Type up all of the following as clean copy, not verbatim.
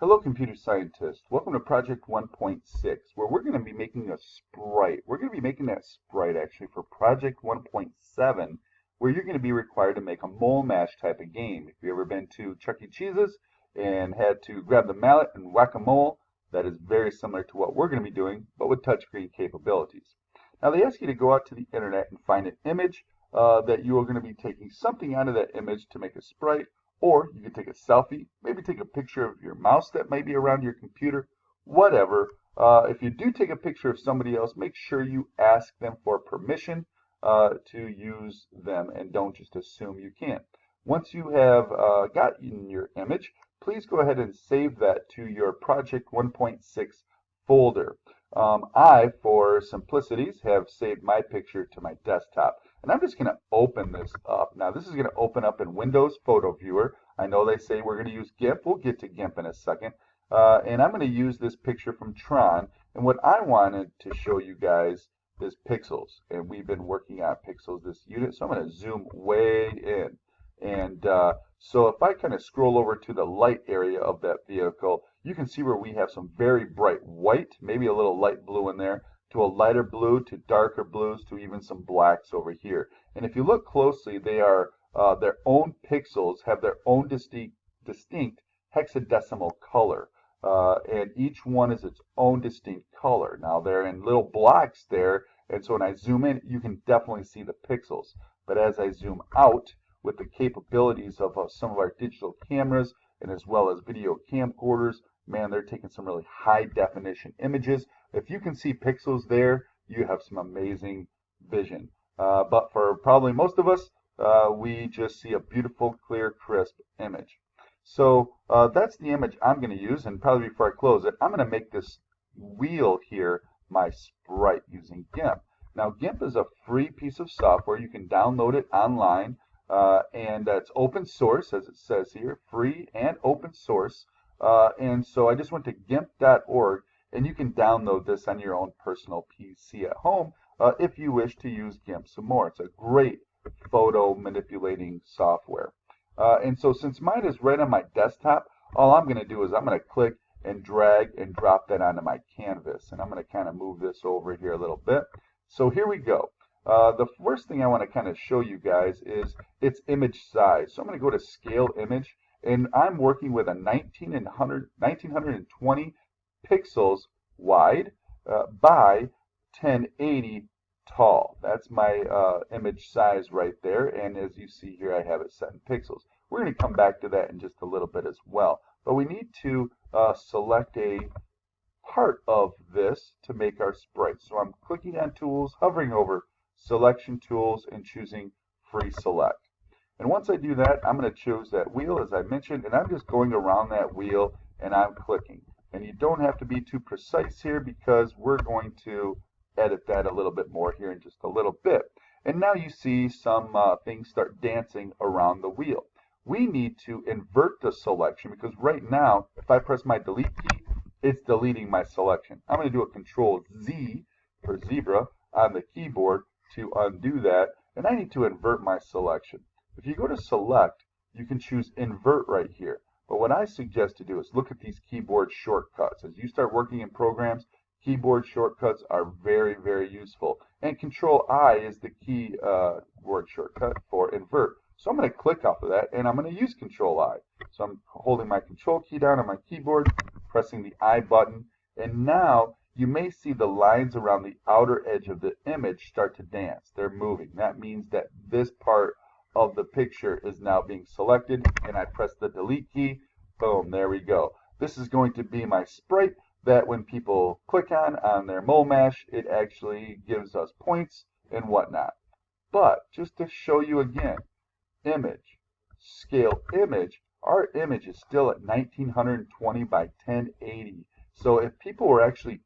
Hello, computer scientists. Welcome to Project 1.6, where we're going to be making a sprite. We're going to be making that sprite actually for Project 1.7, where you're going to be required to make a mole mash type of game. If you've ever been to Chuck E. Cheese's and had to grab the mallet and whack a mole, that is very similar to what we're going to be doing, but with touchscreen capabilities. Now, they ask you to go out to the internet and find an image that you are going to be taking something out of that image to make a sprite. Or you can take a selfie, maybe take a picture of your mouse that may be around your computer, whatever. If you do take a picture of somebody else, make sure you ask them for permission to use them and don't just assume you can. Once you have gotten your image, please go ahead and save that to your Project 1.6 folder. I, for simplicities, have saved my picture to my desktop. And I'm just going to open this up. Now, this is going to open up in Windows Photo Viewer. I know they say we're going to use Gimp. We'll get to Gimp in a second. And I'm going to use this picture from Tron. And what I wanted to show you guys is pixels. And we've been working on pixels this unit. So I'm going to zoom way in. And so if I kind of scroll over to the light area of that vehicle, you can see where we have some very bright white, maybe a little light blue in there, to a lighter blue, to darker blues, to even some blacks over here. And if you look closely, they are their own pixels, have their own distinct hexadecimal color. And each one is its own distinct color. Now, they're in little blocks there, and so when I zoom in, you can definitely see the pixels. But as I zoom out, with the capabilities of some of our digital cameras, and as well as video camcorders, man, they're taking some really high definition images. If you can see pixels there, you have some amazing vision. But for probably most of us, we just see a beautiful, clear, crisp image. So that's the image I'm going to use, and probably before I close it, I'm going to make this wheel here my sprite using Gimp. Now, Gimp is a free piece of software. You can download it online, and it's open source, as it says here, free and open source. And so I just went to gimp.org, and you can download this on your own personal PC at home if you wish to use Gimp some more. It's a great photo manipulating software. And so since mine is right on my desktop, all I'm going to do is I'm going to click and drag and drop that onto my canvas. And I'm going to kind of move this over here a little bit. So here we go. The first thing I want to kind of show you guys is its image size. So I'm going to go to Scale Image, and I'm working with a 1920 pixels wide by 1080 tall. That's my image size right there, and as you see here, I have it set in pixels. We're going to come back to that in just a little bit as well, but we need to select a part of this to make our sprite. So I'm clicking on Tools, hovering over Selection Tools, and choosing Free Select. And once I do that, I'm going to choose that wheel, as I mentioned, and I'm just going around that wheel, and I'm clicking. And you don't have to be too precise here because we're going to edit that a little bit more here in just a little bit. And now you see some things start dancing around the wheel. We need to invert the selection because right now, if I press my delete key, it's deleting my selection. I'm going to do a Control Z for zebra on the keyboard to undo that, and I need to invert my selection. If you go to Select, you can choose Invert right here. But what I suggest to do is look at these keyboard shortcuts. As you start working in programs, keyboard shortcuts are very, very useful. And Control I is the keyboard shortcut for invert. So I'm going to click off of that, and I'm going to use Control I. So I'm holding my Control key down on my keyboard, pressing the I button, and now you may see the lines around the outer edge of the image start to dance. They're moving. That means that this part of the picture is now being selected, and I press the delete key. Boom, there we go. This is going to be my sprite that when people click on their mole mash, it actually gives us points and whatnot. But just to show you again, image, scale image, our image is still at 1920 by 1080. So if people were actually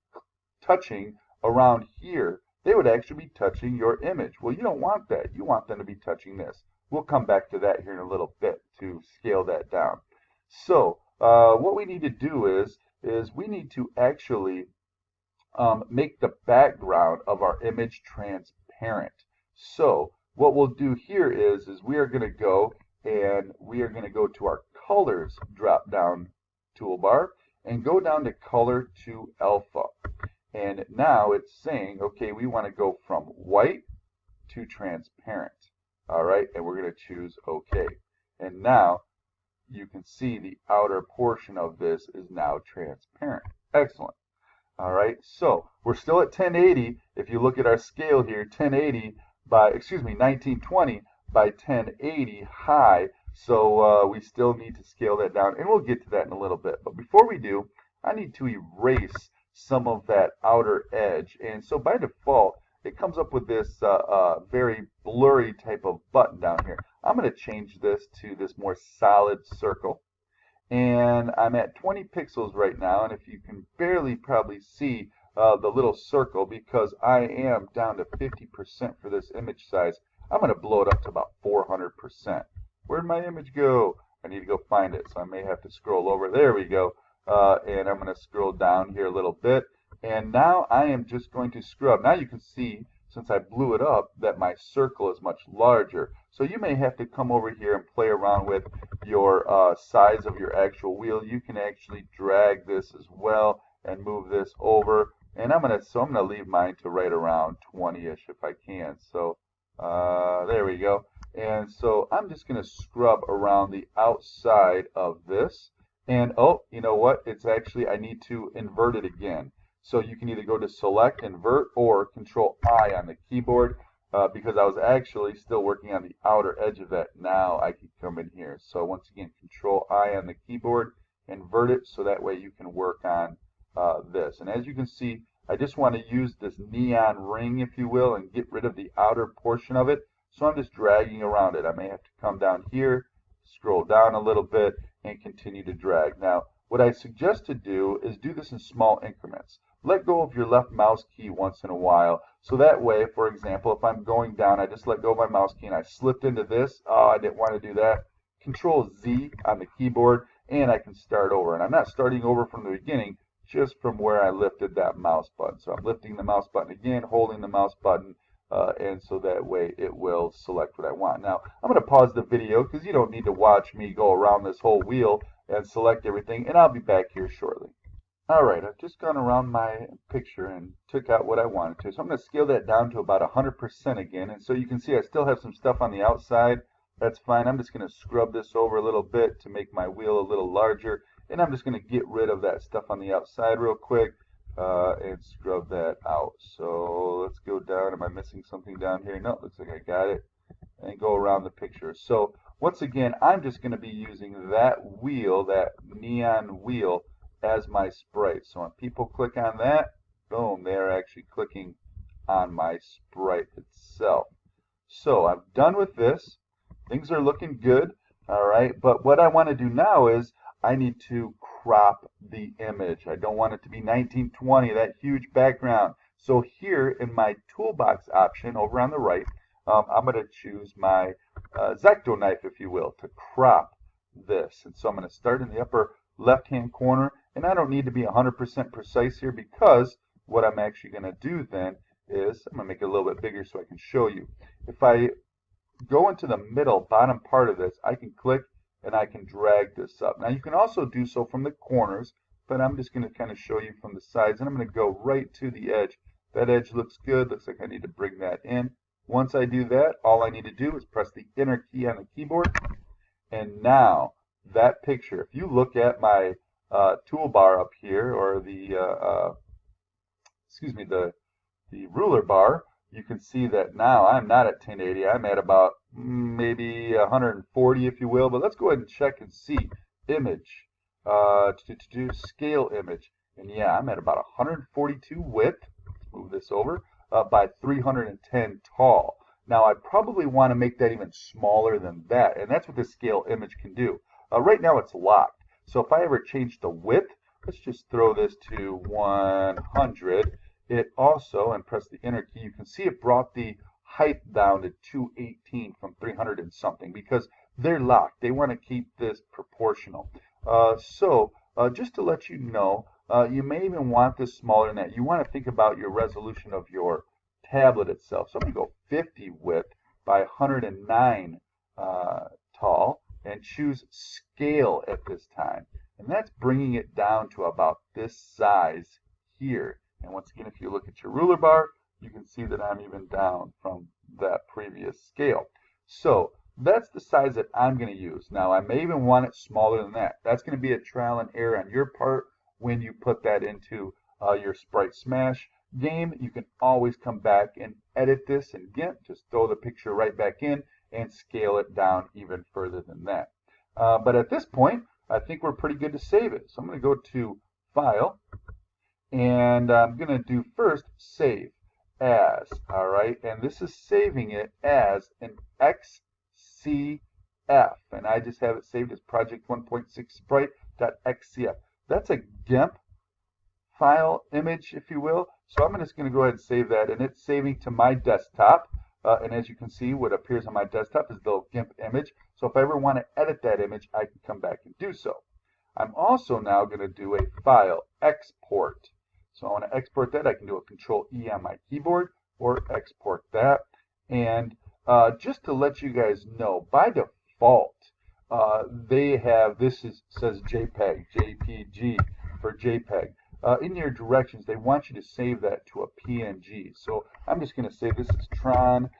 touching around here, they would actually be touching your image. Well, you don't want that. You want them to be touching this. We'll come back to that here in a little bit to scale that down. So what we need to do is we need to actually make the background of our image transparent. So what we'll do here is we are going to go to our colors drop down toolbar, and go down to color to alpha. And now it's saying, okay, we want to go from white to transparent. All right, and we're going to choose OK. And now you can see the outer portion of this is now transparent. Excellent. All right, so we're still at 1080. If you look at our scale here, 1920 by 1080 high. So we still need to scale that down, and we'll get to that in a little bit. But before we do, I need to erase some of that outer edge. And so by default, it comes up with this very blurry type of button down here. I'm going to change this to this more solid circle. And I'm at 20 pixels right now, and if you can barely probably see the little circle, because I am down to 50% for this image size, I'm going to blow it up to about 400%. Where'd my image go? I need to go find it, so I may have to scroll over. There we go. And I'm going to scroll down here a little bit. And now I am just going to scrub. Now you can see, since I blew it up, that my circle is much larger. So you may have to come over here and play around with your size of your actual wheel. You can actually drag this as well and move this over. And I'm gonna leave mine to right around 20-ish if I can. So there we go. And so I'm just gonna scrub around the outside of this. And oh, you know what? It's actually, I need to invert it again. So you can either go to select, invert, or control I on the keyboard. Because I was actually still working on the outer edge of that. Now I can come in here. So once again, control I on the keyboard, invert it, so that way you can work on this. And as you can see, I just want to use this neon ring, if you will, and get rid of the outer portion of it. So I'm just dragging around it. I may have to come down here, scroll down a little bit, and continue to drag. Now, what I suggest to do is do this in small increments. Let go of your left mouse key once in a while. So that way, for example, if I'm going down, I just let go of my mouse key and I slipped into this. Oh, I didn't want to do that. Control Z on the keyboard, and I can start over. And I'm not starting over from the beginning, just from where I lifted that mouse button. So I'm lifting the mouse button again, holding the mouse button, and so that way it will select what I want. Now, I'm going to pause the video because you don't need to watch me go around this whole wheel and select everything, and I'll be back here shortly. Alright, I've just gone around my picture and took out what I wanted to. So I'm going to scale that down to about 100% again. And so you can see I still have some stuff on the outside. That's fine. I'm just going to scrub this over a little bit to make my wheel a little larger. And I'm just going to get rid of that stuff on the outside real quick and scrub that out. So let's go down. Am I missing something down here? No, looks like I got it. And go around the picture. So once again, I'm just going to be using that wheel, that neon wheel, as my sprite. So when people click on that, boom, they're actually clicking on my sprite itself. So I'm done with this. Things are looking good. All right, but what I want to do now is I need to crop the image. I don't want it to be 1920, that huge background. So here in my toolbox option over on the right, I'm going to choose my X-Acto knife, if you will, to crop this. And so I'm going to start in the upper left-hand corner, and I don't need to be 100% precise here, because what I'm actually going to do then is I'm going to make it a little bit bigger so I can show you. If I go into the middle bottom part of this, I can click and I can drag this up. Now you can also do so from the corners, but I'm just going to kind of show you from the sides, and I'm going to go right to the edge. That edge looks good. Looks like I need to bring that in. Once I do that, all I need to do is press the enter key on the keyboard, and now that picture, if you look at my toolbar up here, or the the ruler bar, you can see that now I'm not at 1080. I'm at about maybe 140, if you will. But let's go ahead and check and see. Image, scale image, and yeah, I'm at about 142 width. Let's move this over by 310 tall. Now I probably want to make that even smaller than that, and that's what this scale image can do. Right now it's locked. So if I ever change the width, let's just throw this to 100. It also, and press the enter key, you can see it brought the height down to 218 from 300 and something, because they're locked. They want to keep this proportional. Just to let you know, you may even want this smaller than that. You want to think about your resolution of your tablet itself. So I'm going to go 50 width by 109 tall, and choose scale at this time. and that's bringing it down to about this size here. And once again, if you look at your ruler bar, you can see that I'm even down from that previous scale. So that's the size that I'm going to use. Now, I may even want it smaller than that. That's going to be a trial and error on your part when you put that into your Sprite Smash game. You can always come back and edit this in Gimp. Just throw the picture right back in and scale it down even further than that. But at this point, I think we're pretty good to save it. So I'm going to go to File, and I'm going to do first Save As. All right, and this is saving it as an XCF, and I just have it saved as Project 1.6 Sprite.xcf. That's a Gimp file image, if you will. So I'm just going to go ahead and save that, and it's saving to my desktop. And as you can see, what appears on my desktop is the little Gimp image. So if I ever want to edit that image, I can come back and do so. I'm also now going to do a file export. So I want to export that. I can do a Control E on my keyboard or export that. And just to let you guys know, by default, they have, says JPEG, JPG for JPEG. In your directions, they want you to save that to a PNG. So I'm just going to say this is tron.png.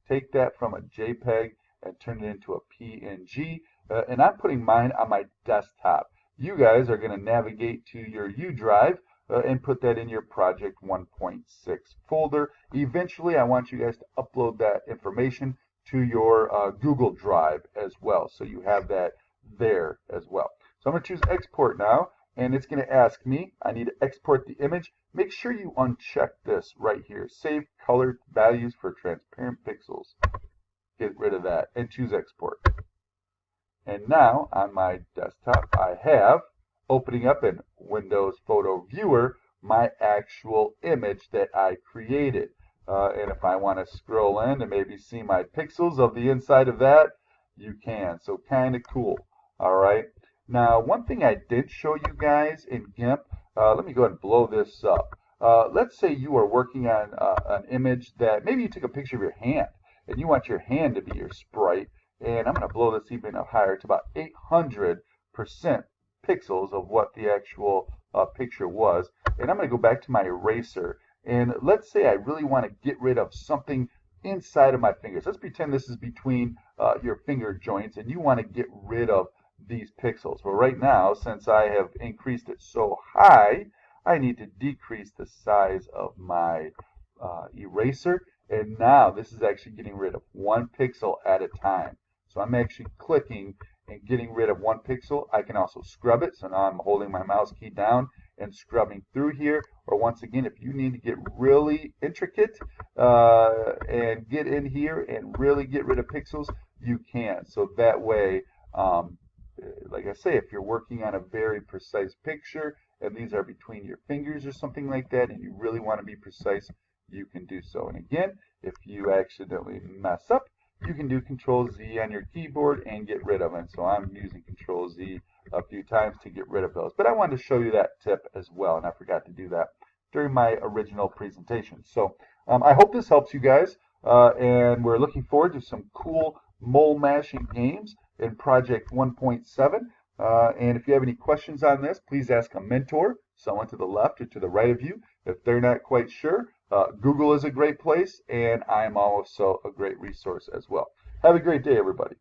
Take that from a JPEG and turn it into a PNG. And I'm putting mine on my desktop. You guys are going to navigate to your U drive and put that in your Project 1.6 folder. Eventually, I want you guys to upload that information to your Google Drive as well. So you have that there as well. So I'm going to choose Export now, and it's going to ask me, I need to export the image. Make sure you uncheck this right here. Save colored values for transparent pixels. Get rid of that and choose Export. And now on my desktop, I have, opening up in Windows Photo Viewer, my actual image that I created. And if I want to scroll in and maybe see my pixels of the inside of that, you can. So kind of cool. All right. Now, one thing I did show you guys in Gimp, let me go ahead and blow this up. Let's say you are working on an image that maybe you took a picture of your hand and you want your hand to be your sprite. And I'm going to blow this even up higher to about 800% pixels of what the actual picture was. And I'm going to go back to my eraser. And let's say I really want to get rid of something inside of my fingers. Let's pretend this is between your finger joints and you want to get rid of these pixels. Well, right now, since I have increased it so high, I need to decrease the size of my eraser. And now this is actually getting rid of 1 pixel at a time. So I'm actually clicking and getting rid of 1 pixel. I can also scrub it. So now I'm holding my mouse key down and scrubbing through here. Or once again, if you need to get really intricate and get in here and really get rid of pixels, you can. So that way, like I say, if you're working on a very precise picture and these are between your fingers or something like that and you really want to be precise, you can do so. And again, if you accidentally mess up, you can do Control Z on your keyboard and get rid of it. So I'm using Control Z a few times to get rid of those. But I wanted to show you that tip as well, and I forgot to do that during my original presentation. So I hope this helps you guys, and we're looking forward to some cool mole mashing games in Project 1.7. And if you have any questions on this, please ask a mentor, someone to the left or to the right of you. If they're not quite sure, Google is a great place, and I'm also a great resource as well. Have a great day, everybody.